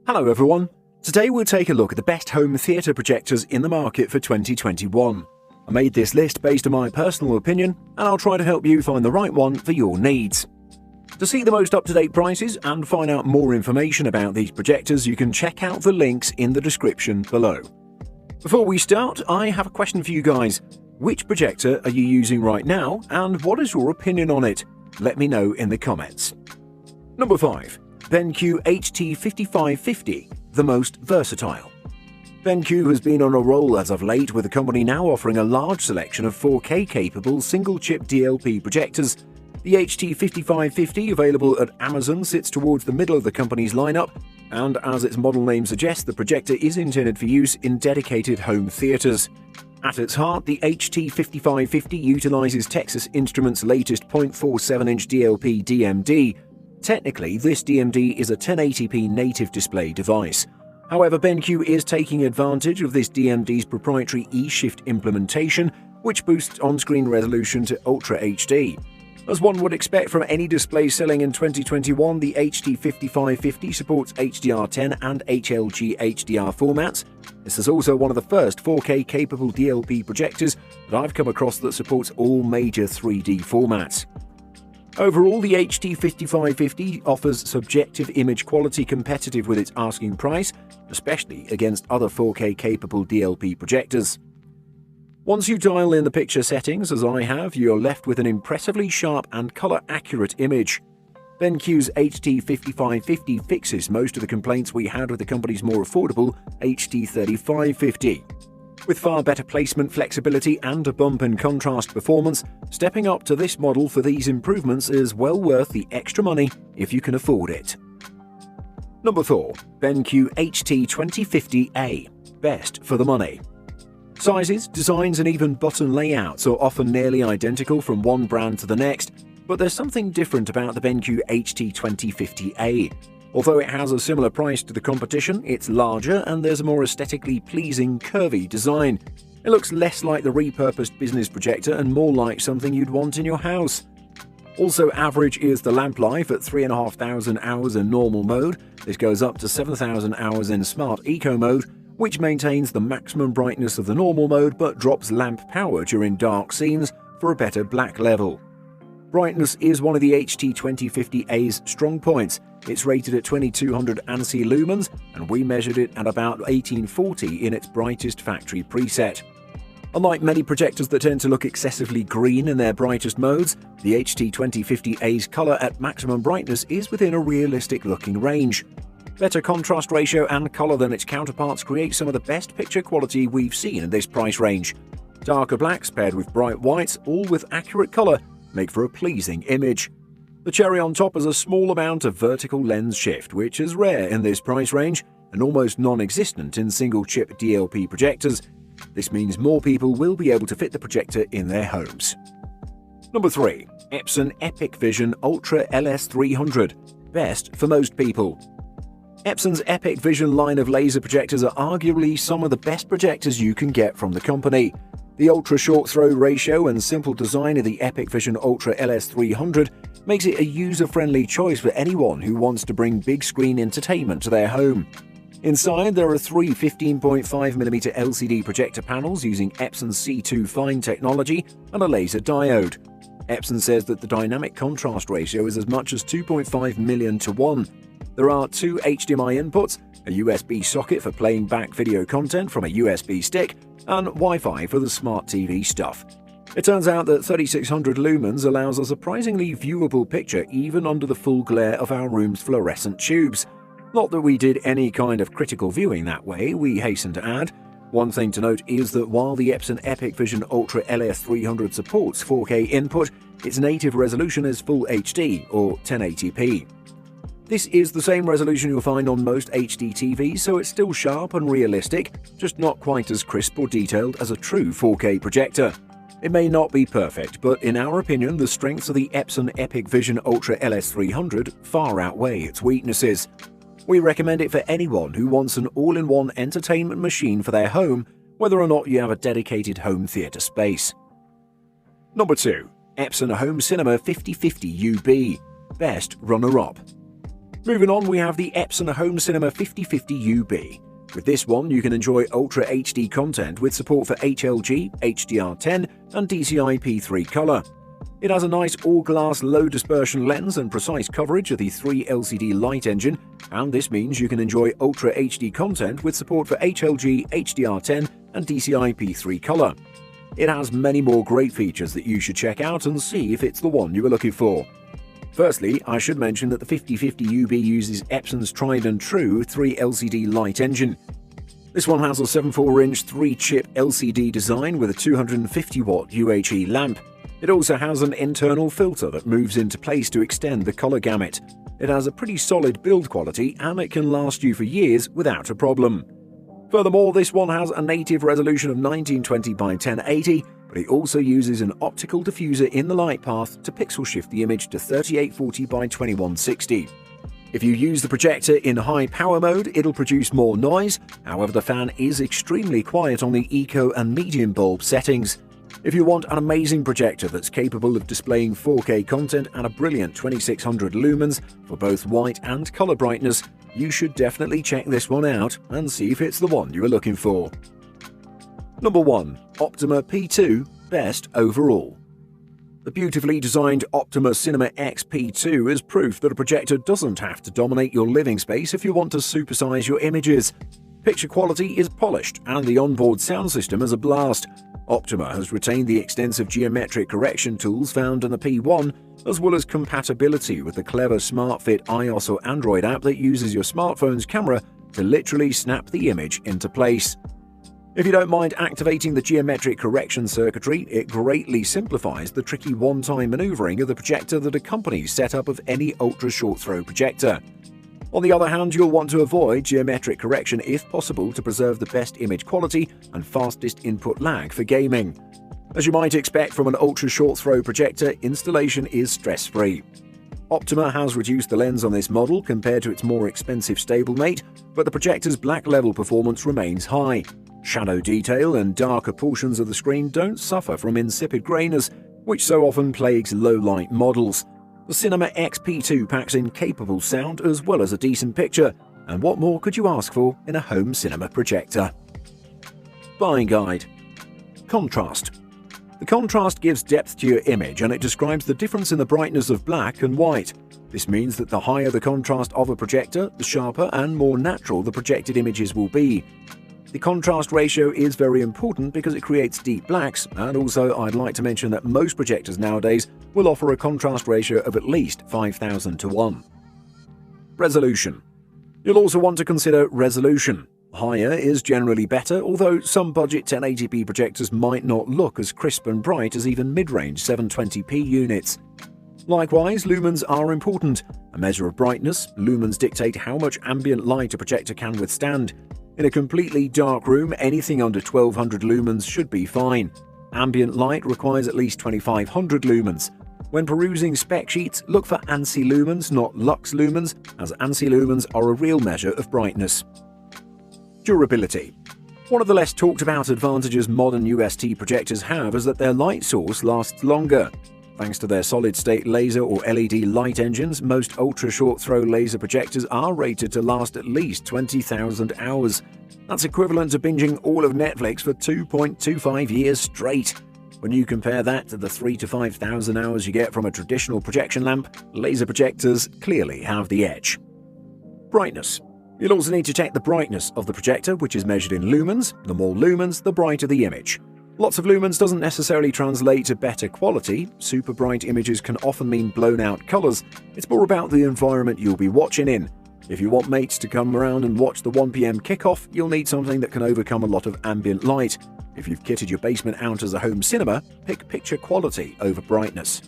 Hello everyone, today we'll take a look at the best home theatre projectors in the market for 2021. I made this list based on my personal opinion and I'll try to help you find the right one for your needs. To see the most up-to-date prices and find out more information about these projectors, you can check out the links in the description below. Before we start, I have a question for you guys. Which projector are you using right now and what is your opinion on it? Let me know in the comments. Number 5. BenQ HT5550, the most versatile. BenQ has been on a roll as of late, with the company now offering a large selection of 4K-capable single-chip DLP projectors. The HT5550, available at Amazon, sits towards the middle of the company's lineup, and as its model name suggests, the projector is intended for use in dedicated home theaters. At its heart, the HT5550 utilizes Texas Instruments' latest 0.47-inch DLP DMD. Technically, this DMD is a 1080p native display device. However, BenQ is taking advantage of this DMD's proprietary eShift implementation, which boosts on-screen resolution to Ultra HD. As one would expect from any display selling in 2021, the HT5550 supports HDR10 and HLG HDR formats. This is also one of the first 4K-capable DLP projectors that I've come across that supports all major 3D formats. Overall, the HT5550 offers subjective image quality competitive with its asking price, especially against other 4K-capable DLP projectors. Once you dial in the picture settings, as I have, you're left with an impressively sharp and color-accurate image. BenQ's HT5550 fixes most of the complaints we had with the company's more affordable HT3550. With far better placement flexibility and a bump in contrast performance, stepping up to this model for these improvements is well worth the extra money if you can afford it. Number 4. BenQ HT2050A, best for the money. Sizes, designs and even button layouts are often nearly identical from one brand to the next, but there's something different about the BenQ HT2050A. Although it has a similar price to the competition, it's larger and there's a more aesthetically pleasing, curvy design. It looks less like the repurposed business projector and more like something you'd want in your house. Also average is the lamp life at 3,500 hours in normal mode. This goes up to 7,000 hours in Smart Eco mode, which maintains the maximum brightness of the normal mode but drops lamp power during dark scenes for a better black level. Brightness is one of the HT2050A's strong points. It's rated at 2200 ANSI lumens, and we measured it at about 1840 in its brightest factory preset. Unlike many projectors that tend to look excessively green in their brightest modes, the HT2050A's color at maximum brightness is within a realistic-looking range. Better contrast ratio and color than its counterparts create some of the best picture quality we've seen in this price range. Darker blacks paired with bright whites, all with accurate color, make for a pleasing image. The cherry on top is a small amount of vertical lens shift, which is rare in this price range and almost non-existent in single-chip DLP projectors. This means more people will be able to fit the projector in their homes. Number 3. Epson EpiqVision Ultra LS300, best for most people. Epson's EpiqVision line of laser projectors are arguably some of the best projectors you can get from the company. The ultra short throw ratio and simple design of the EpiqVision Ultra LS300 makes it a user-friendly choice for anyone who wants to bring big screen entertainment to their home. Inside, there are three 15.5mm LCD projector panels using Epson's C2 Fine technology and a laser diode. Epson says that the dynamic contrast ratio is as much as 2.5 million to 1. There are two HDMI inputs, a USB socket for playing back video content from a USB stick, and Wi-Fi for the smart TV stuff. It turns out that 3600 lumens allows a surprisingly viewable picture even under the full glare of our room's fluorescent tubes. Not that we did any kind of critical viewing that way, we hasten to add. One thing to note is that while the Epson EpiqVision Ultra LS300 supports 4K input, its native resolution is Full HD or 1080p. This is the same resolution you'll find on most HD TVs, so it's still sharp and realistic, just not quite as crisp or detailed as a true 4K projector. It may not be perfect, but in our opinion, the strengths of the Epson EpiqVision Ultra LS300 far outweigh its weaknesses. We recommend it for anyone who wants an all-in-one entertainment machine for their home, whether or not you have a dedicated home theater space. Number 2. Epson Home Cinema 5050 UB, best runner-up. Moving on, we have the Epson Home Cinema 5050UB. With this one, you can enjoy Ultra HD content with support for HLG, HDR10 and DCI-P3 color. It has a nice all-glass low-dispersion lens and precise coverage of the 3 LCD light engine, and this means you can enjoy Ultra HD content with support for HLG, HDR10 and DCI-P3 color. It has many more great features that you should check out and see if it's the one you are looking for. Firstly, I should mention that the 5050UB uses Epson's tried and true 3 LCD light engine. This one has a 7.4-inch 3-chip LCD design with a 250-watt UHE lamp. It also has an internal filter that moves into place to extend the color gamut. It has a pretty solid build quality and it can last you for years without a problem. Furthermore, this one has a native resolution of 1920 by 1080, but it also uses an optical diffuser in the light path to pixel shift the image to 3840 by 2160. If you use the projector in high power mode, it'll produce more noise. However, the fan is extremely quiet on the eco and medium bulb settings. If you want an amazing projector that's capable of displaying 4K content at a brilliant 2600 lumens for both white and color brightness, you should definitely check this one out and see if it's the one you are looking for. Number 1. Optoma P2 Best Overall. The beautifully designed Optoma CinemaX P2 is proof that a projector doesn't have to dominate your living space if you want to supersize your images. Picture quality is polished and the onboard sound system is a blast. Optoma has retained the extensive geometric correction tools found in the P1, as well as compatibility with the clever SmartFit iOS or Android app that uses your smartphone's camera to literally snap the image into place. If you don't mind activating the geometric correction circuitry, it greatly simplifies the tricky one-time maneuvering of the projector that accompanies setup of any ultra-short-throw projector. On the other hand, you'll want to avoid geometric correction if possible to preserve the best image quality and fastest input lag for gaming. As you might expect from an ultra-short-throw projector, installation is stress-free. Optoma has reduced the lens on this model compared to its more expensive stablemate, but the projector's black level performance remains high. Shadow detail and darker portions of the screen don't suffer from insipid grayness, which so often plagues low-light models. The CinemaX P2 packs in capable sound as well as a decent picture, and what more could you ask for in a home cinema projector? Buying guide. Contrast. The contrast gives depth to your image and it describes the difference in the brightness of black and white. This means that the higher the contrast of a projector, the sharper and more natural the projected images will be. The contrast ratio is very important because it creates deep blacks, and also I'd like to mention that most projectors nowadays will offer a contrast ratio of at least 5000 to 1. Resolution. You'll also want to consider resolution. Higher is generally better, although some budget 1080p projectors might not look as crisp and bright as even mid-range 720p units. Likewise, lumens are important. A measure of brightness, lumens dictate how much ambient light a projector can withstand. In a completely dark room, anything under 1200 lumens should be fine. Ambient light requires at least 2500 lumens. When perusing spec sheets, look for ANSI lumens, not lux lumens, as ANSI lumens are a real measure of brightness. Durability. One of the less talked about advantages modern UST projectors have is that their light source lasts longer. Thanks to their solid-state laser or LED light engines, most ultra-short-throw laser projectors are rated to last at least 20,000 hours. That's equivalent to binging all of Netflix for 2.25 years straight. When you compare that to the 3,000 to 5,000 hours you get from a traditional projection lamp, laser projectors clearly have the edge. Brightness. You'll also need to check the brightness of the projector, which is measured in lumens. The more lumens, the brighter the image. Lots of lumens doesn't necessarily translate to better quality. Super bright images can often mean blown out colors. It's more about the environment you'll be watching in. If you want mates to come around and watch the 1 PM kickoff, you'll need something that can overcome a lot of ambient light. If you've kitted your basement out as a home cinema, pick picture quality over brightness.